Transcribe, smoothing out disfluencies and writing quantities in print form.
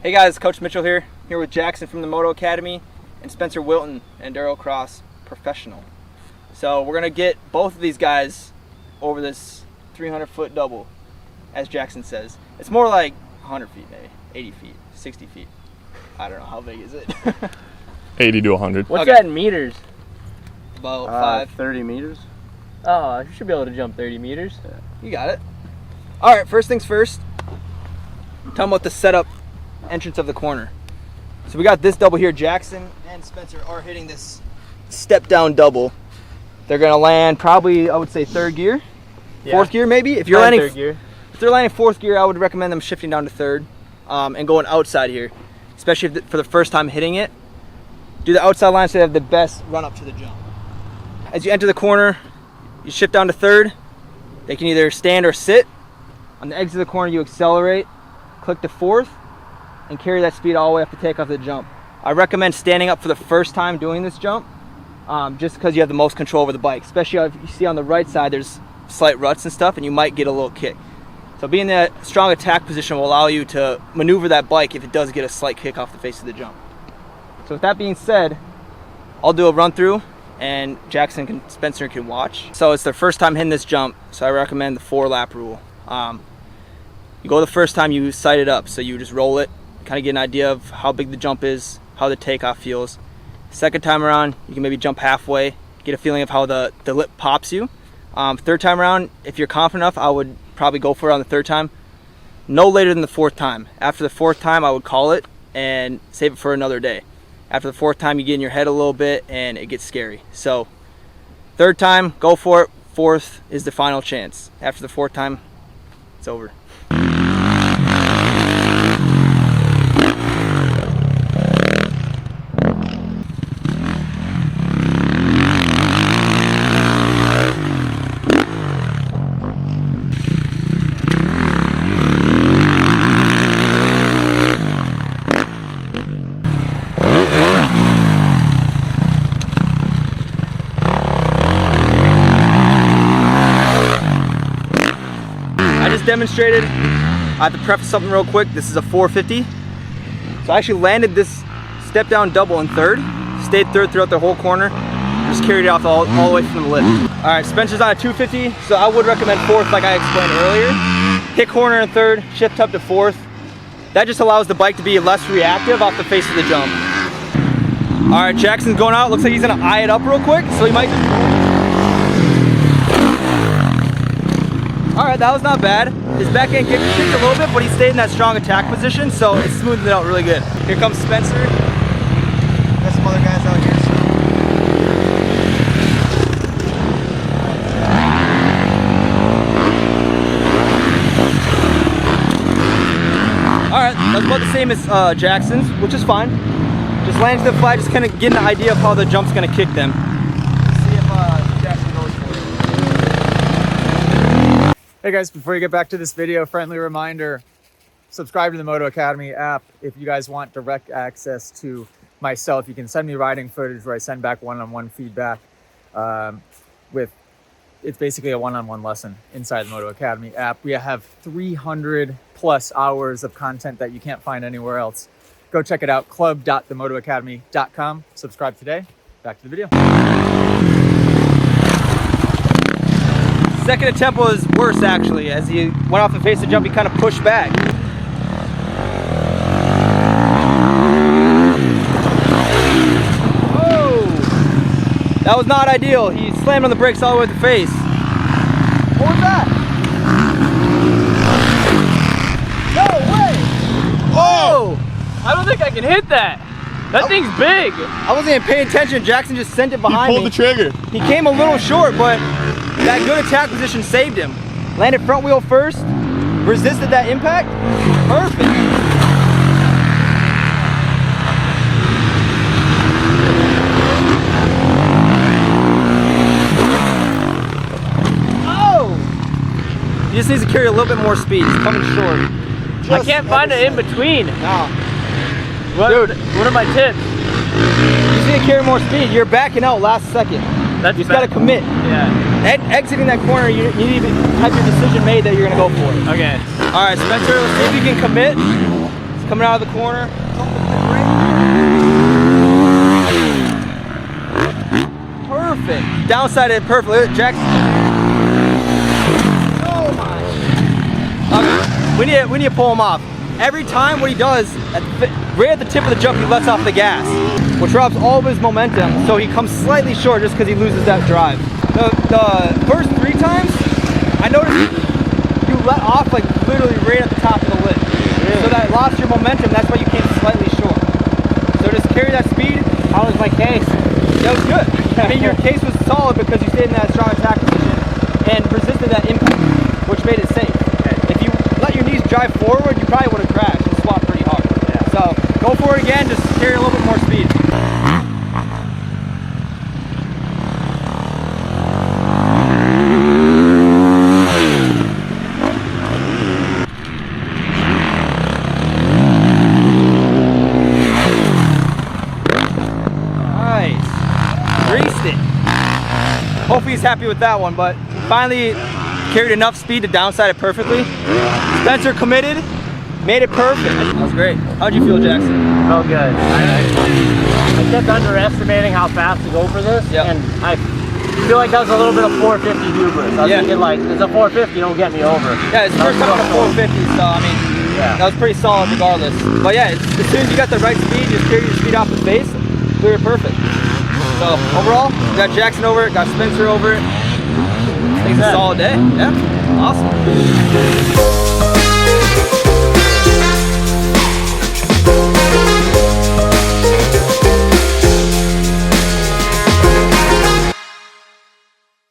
Hey guys, Coach Mitchell here with Jackson from the Moto Academy and Spencer Wilton, Enduro Cross Professional. So we're gonna get both of these guys over this 300-foot double, as Jackson says. It's more like 100 feet maybe, 80 feet, 60 feet. I don't know, how big is it? 80 to 100. What's that in meters? About 30 meters. Oh, you should be able to jump 30 meters. You got it. All right, first things first, talking about the setup entrance of the corner. So we got this double here. Jackson and Spencer are hitting this step down double. They're gonna land probably, I would say, third gear, fourth gear maybe. If you're landing third gear, if they're landing fourth gear, I would recommend them shifting down to third and going outside here, especially if for the first time hitting it. Do the outside line so they have the best run up to the jump. As you enter the corner, you shift down to third. They can either stand or sit. On the exit of the corner, you accelerate, click to fourth, and carry that speed all the way up to take off the jump. I recommend standing up for the first time doing this jump, just because you have the most control over the bike. Especially if you see on the right side, there's slight ruts and stuff, and you might get a little kick. So being in that strong attack position will allow you to maneuver that bike if it does get a slight kick off the face of the jump. So with that being said, I'll do a run through, and Spencer can watch. So it's their first time hitting this jump, so I recommend the 4-lap rule. You go the first time, you sight it up, so you just roll it, kind of get an idea of how big the jump is, how the takeoff feels. Second time around, you can maybe jump halfway, get a feeling of how the lip pops you. Third time around, if you're confident enough, I would probably go for it on the third time. No later than the fourth time. After the fourth time, I would call it and save it for another day. After the fourth time, you get in your head a little bit and it gets scary. So third time, go for it. Fourth is the final chance. After the fourth time, it's over. Demonstrated. I have to preface something real quick. This is a 450. So I actually landed this step down double in third, stayed third throughout the whole corner, just carried it off all the way from the lip. All right, Spencer's on a 250, so I would recommend fourth like I explained earlier. Hit corner in third, shift up to fourth. That just allows the bike to be less reactive off the face of the jump. All right, Jackson's going out. Looks like he's gonna eye it up real quick, so he might. All right, that was not bad. His back end kicked a little bit, but he stayed in that strong attack position, so it smoothed it out really good. Here comes Spencer. Got some other guys out here. All right, that's about the same as Jackson's, which is fine. Just landing to the fly, just kind of getting an idea of how the jump's gonna kick them. See if Jackson goes for it. Hey guys, before you get back to this video, friendly reminder, subscribe to the Moto Academy app. If you guys want direct access to myself, you can send me riding footage where I send back one-on-one feedback. It's basically a one-on-one lesson inside the Moto Academy app. We have 300 plus hours of content that you can't find anywhere else. Go check it out, club.themotoacademy.com. Subscribe today. Back to the video. Second attempt was worse actually. As he went off the face of the jump, he kind of pushed back. Oh! That was not ideal. He slammed on the brakes all the way with the face. What was that? No way! Oh! I don't think I can hit that. That thing's big. I wasn't even paying attention. Jackson just sent it behind me. He pulled the trigger. He came a little short, but that good attack position saved him. Landed front wheel first, resisted that impact. Perfect. Oh! He just needs to carry a little bit more speed. He's coming short. I can't find it in between. No. Dude, what are my tips? You just need to carry more speed. You're backing out last second. That's you just got to commit. Yeah. Exiting that corner, you need to have your decision made that you're going to go for it. Okay. All right, Spencer, let's see if you can commit. coming out of the corner. Perfect. Downside it perfectly. Jackson. Oh my. Okay. We need to pull him off. Every time what he does, right at the tip of the jump, he lets off the gas, which robs all of his momentum, so he comes slightly short just because he loses that drive. The first 3 times, I noticed you let off like literally right at the top of the lip. Really? So that lost your momentum, that's why you came slightly short. So just carry that speed. How was my case? That was good. I mean, your case was solid because you stayed in that strong attack position and resisted that impact, which made it safe. Okay. If you let your knees drive forward, you probably would have crashed and swapped pretty hard. Yeah. So go for it again, just carry a little bit more speed. Hopefully he's happy with that one, but finally carried enough speed to downside it perfectly. Spencer committed, made it perfect. That was great. How'd you feel, Jackson? Felt good. I kept underestimating how fast to go for this, and I feel like that was a little bit of 450 hubris. I was thinking like, it's a 450, don't get me over. Yeah, it's the first time on a 450, so I mean, that was pretty solid regardless. But yeah, as soon as you got the right speed, just carry your speed off the base, clear it perfect. So overall, got Jackson over it, got Spencer over it. I think it's a solid day. Yeah, awesome.